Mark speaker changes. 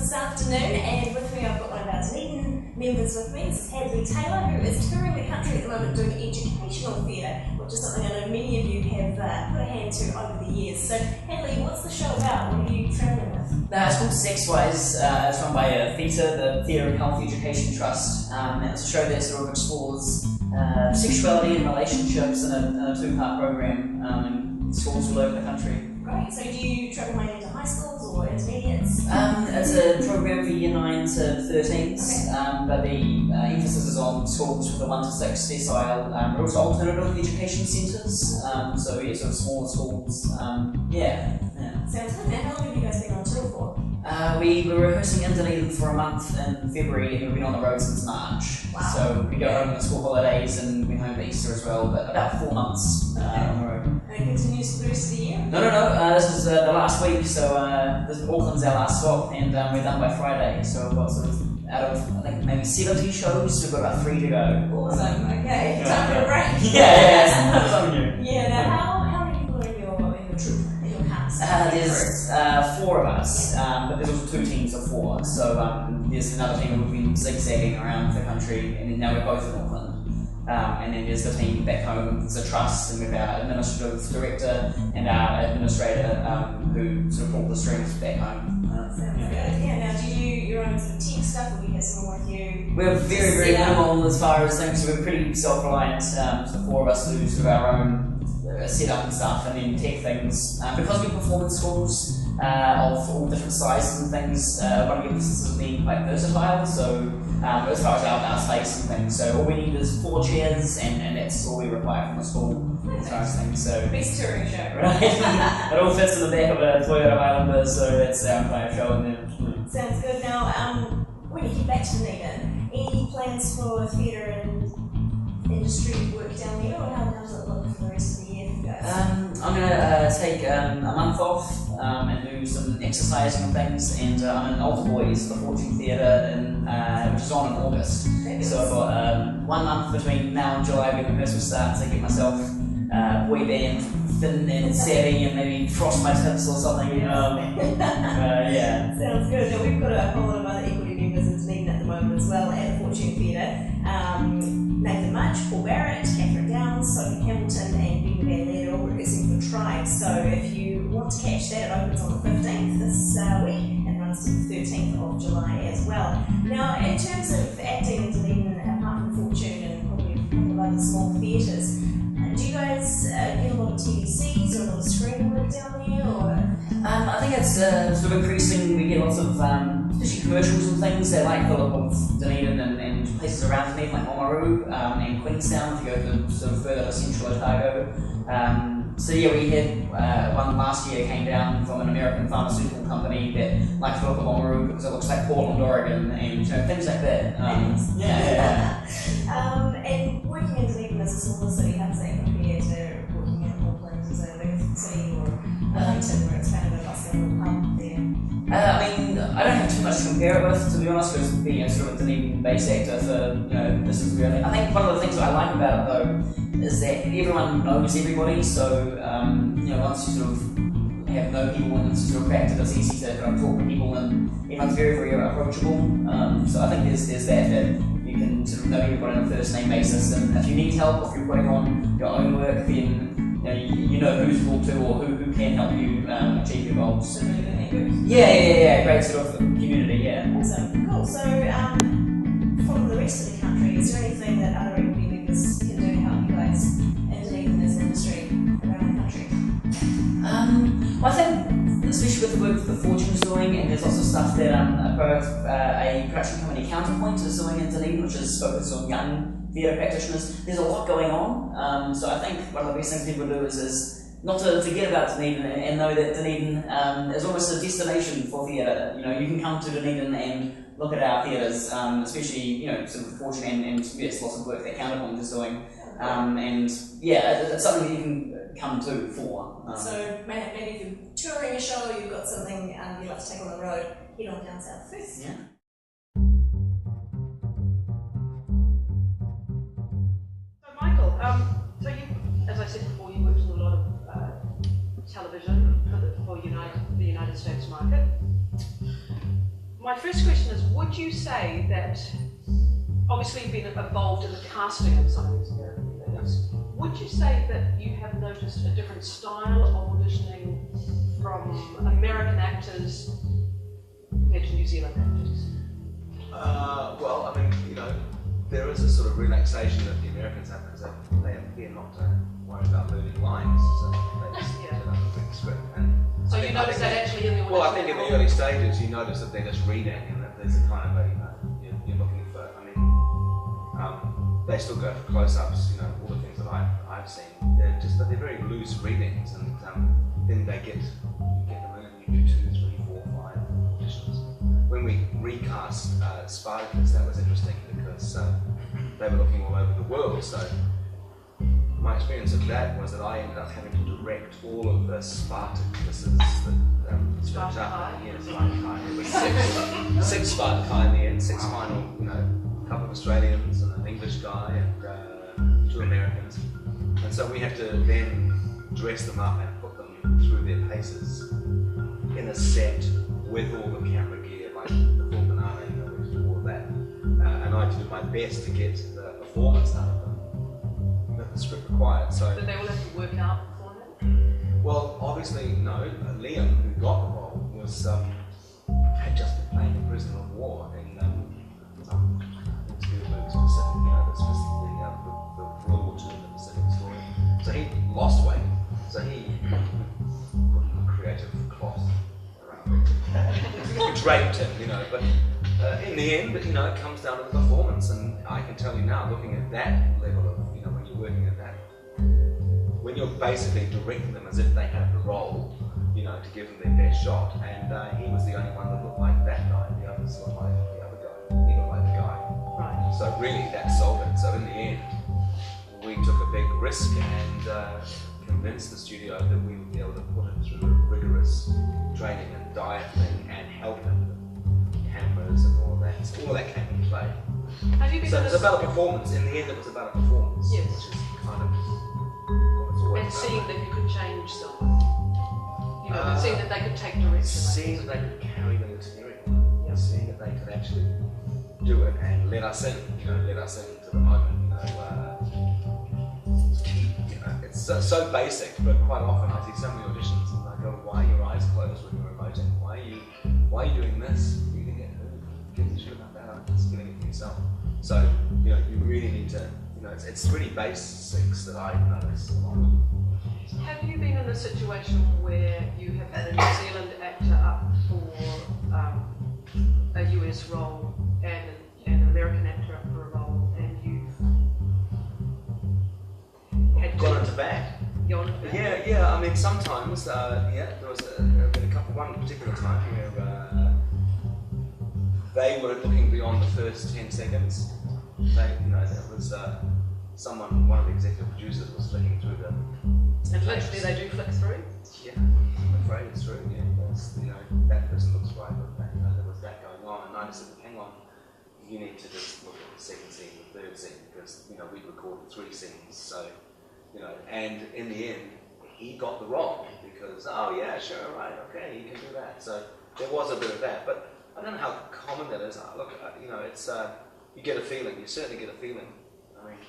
Speaker 1: this afternoon, and with me I've got one of our Dunedin members with me. This is Hadley Taylor, who is touring the country at the moment doing educational theatre, which is something I know many of you have put a hand to over the years. So Hadley, what's the show about? What are you travelling with?
Speaker 2: It's called Sex-Wise. It's run by a theatre, the Theatre and Health Education Trust. And it's a show that sort of explores sexuality and relationships in a two-part program in schools all over the country.
Speaker 1: Great. So do you travel mainly to high schools or intermediates?
Speaker 2: It's a program for year 9 to 13s, but the emphasis is on schools with a 1 to 6 decile, but also alternative education centres. So yeah, sort of smaller schools.
Speaker 1: Sounds good. Now, how long have you guys been on tour for?
Speaker 2: We were rehearsing in Dunedin for a month in February, and we've been on the road since March.
Speaker 1: Wow.
Speaker 2: So we go home at school holidays and we're home for Easter as well, but about 4 months on the road.
Speaker 1: And it continues for the rest of the year?
Speaker 2: No. This is the last week, so Auckland's our last stop, and we're done by Friday. So we've got sort of, out of I think maybe 70 shows, we've got about 3 to go.
Speaker 1: Awesome. Okay. Time for a break.
Speaker 2: Yeah. Something new.
Speaker 1: Yeah. Now, how many people are in your troupe, in your cast?
Speaker 2: There's 4 of us, but there's also 2 teams of 4. So there's another team who've been zigzagging around the country, and now we're both in Auckland. And then there's the team back home, it's a trust, and we've our administrative director and our administrator who sort of pull the strings back home.
Speaker 1: Sounds good. Yeah, now do you your own sort of tech stuff, or do you have someone with you?
Speaker 2: We're very, very minimal as far as things, so we're pretty self-reliant. The 4 of us do sort of our own setup and stuff, and then tech things. Because we perform in schools of all different sizes and things, one of the emphasis is being quite versatile, so as far as our space and things, so all we need is 4 chairs, and that's all we require from the school as far as things. So
Speaker 1: best touring show.
Speaker 2: Right? It all fits in the back of a Toyota Highlander, so that's our entire show in there.
Speaker 1: Sounds good. Now, when you get back to Dunedin, any plans for theatre and industry work down there, or how does it look for the rest of the year for you guys?
Speaker 2: I'm going to take a month off and do some exercising and things, and I'm in Alter Boys, the Fortune Theatre, which is on in August. So I've got 1 month between now and July when rehearsal starts to get myself boy band thin and savvy and maybe frost my tips or something. Yeah.
Speaker 1: Sounds good. Now we've got a whole lot of other equity members in Dunedin at the moment as well at the Fortune Theatre. Nathan Much, Paul Barrett, Catherine Downs, Sophie Hamilton and Ben Van Leer all rehearsing for Tribe. So if you want to catch that, it opens on the 15th this week and runs to the 13th of July as well. Now in terms of acting in Dunedin, apart from Fortune and probably a couple of other small theatres, do you guys get a lot of TVCs or a lot of screen work down there? Or?
Speaker 2: I think it's sort of increasing. We get lots of especially commercials and things that like the look of Dunedin and places around Dunedin like Oamaru and Queenstown if you go to sort of further to central Otago. So yeah, we had one last year came down from an American pharmaceutical company that likes the look of Oamaru because it looks like Portland, Oregon, and things like that.
Speaker 1: And working in Dunedin as a smaller city, how does that compare to working in Auckland as a big city or Wellington where it's kind of a bustling hub there?
Speaker 2: I mean, I don't have too much to compare it with, to be honest, because being a sort of Dunedin-based actor for, this is really... I think one of the things that I like about it, though, is that everyone knows everybody, so, once you sort of have known people and it's sort of cracked, it's easy to kind of talk to people, and everyone's very, very approachable. So I think there's that you can sort of know everybody on a first-name basis, and if you need help, if you're putting on your own work, then you know who's called to or who can help you achieve your goals.
Speaker 1: So really good network.
Speaker 2: Yeah, great sort of community, yeah.
Speaker 1: Awesome, cool. So from the rest of the country, is there anything that other equity members can do to help you guys in Dunedin as an industry around the country?
Speaker 2: Well, I think, especially with the work that Fortune's doing, and there's lots of stuff that a production company Counterpoint is doing in Dunedin, which is focused on young theatre practitioners. There's a lot going on, so I think one of the best things people do is not to forget about Dunedin and know that Dunedin is almost a destination for theatre. You can come to Dunedin and look at our theatres, especially sort of Fortune and yes, lots of work that Counterpoint is doing, and yeah, it's something that you can come to for.
Speaker 1: So maybe if you're touring a show, you've got something you'd like to take on the road, head on down south first.
Speaker 2: Yeah.
Speaker 3: Michael, so you, as I said before, you worked in a lot of television for the United States market. My first question is, would you say that, obviously you've been involved in the casting of some of these American theatres, would you say that you have noticed a different style of auditioning from American actors compared to New Zealand actors?
Speaker 4: Well, I mean, you know, there is a sort of relaxation that the Americans have because they appear not to worry about learning lines, so they just
Speaker 3: Yeah.
Speaker 4: get up and read the script. And
Speaker 3: So
Speaker 4: I
Speaker 3: you
Speaker 4: think-
Speaker 3: notice that actually in the audition?
Speaker 4: Well, I think in the early stages you notice that they're just reading and that there's a kind of a, you're looking for, I mean, they still go for close-ups, you know, all the things that I've seen. But they're very loose readings, and then you get them in and you do 2, 3, 4, 5 auditions. When we recast Spartacus, that was interesting because they were looking all over the world, so my experience of that was that I ended up having to direct all of the Spartacuses that stretched up. Yes, Spartacus. It was six Spartacus in the end, 6 final, you know, a couple of Australians and an English guy and 2 Americans. And so we had to then dress them up and put them through their paces in a set with all the camera gear, like the full banana, you know, we had to do all of that. And I had to do my best to get the performance out of them that the script required. So,
Speaker 3: Did they all have to work out beforehand?
Speaker 4: well, obviously, no. Liam, who got the role, was had just been playing a prisoner of war in Spielberg's Pacific, you know, the World War II and the Pacific story. So he lost weight. So he put a creative cloth around it, draped him, you know. But in the end, you know, it comes down to the performance, and I can tell you now, looking at that level of, you know, when you're working at that, when you're basically directing them as if they have the role, you know, to give them their best shot. And he was the only one that looked like that guy. The others looked like the other guy. He looked like the guy.
Speaker 3: Right.
Speaker 4: So really, that sold it. So in the end, we took a big risk and convinced the studio that we would be able to put it through a rigorous training and diet thing and help them with cameras and all of that. So all of that came into play.
Speaker 3: Have you been
Speaker 4: So
Speaker 3: in
Speaker 4: it was
Speaker 3: this-
Speaker 4: about a performance. In the end, it was about a performance.
Speaker 3: Yes.
Speaker 4: Which is kind of what it's always
Speaker 3: and
Speaker 4: about.
Speaker 3: seeing that you could change someone? You know, seeing that they could take direction.
Speaker 4: Seeing that they could carry the material,
Speaker 3: Yeah.
Speaker 4: seeing that they could actually do it and let us in, you know, let us into the moment, you know, it's so basic, but quite often I see so many auditions and I go, why are your eyes closed when you're emoting? Why are you doing this? You can get the shit about that, I'm just doing it for yourself. So, you know, you really need to, you know, it's really basics that I notice a lot.
Speaker 3: Have you been in a situation where you have had a New Zealand actor up for a US role and an American actor up for a role, and you've had
Speaker 4: Gone into bad.
Speaker 3: gone
Speaker 4: Yeah. I mean, sometimes, there was been one particular time where they were looking beyond the first 10 seconds. There was one of the executive producers was flicking through the.
Speaker 3: And literally they do flick through?
Speaker 4: Yeah, I'm afraid it's true. Yeah, that person looks right, but there was that going on, and I just said, hang on, you need to just look at the second scene, the third scene, because we recorded 3 scenes, so. And in the end, he got the role because, oh yeah, sure, right, okay, you can do that. So there was a bit of that, but I don't know how common that is. Look, it's you get a feeling. You certainly get a feeling. I mean,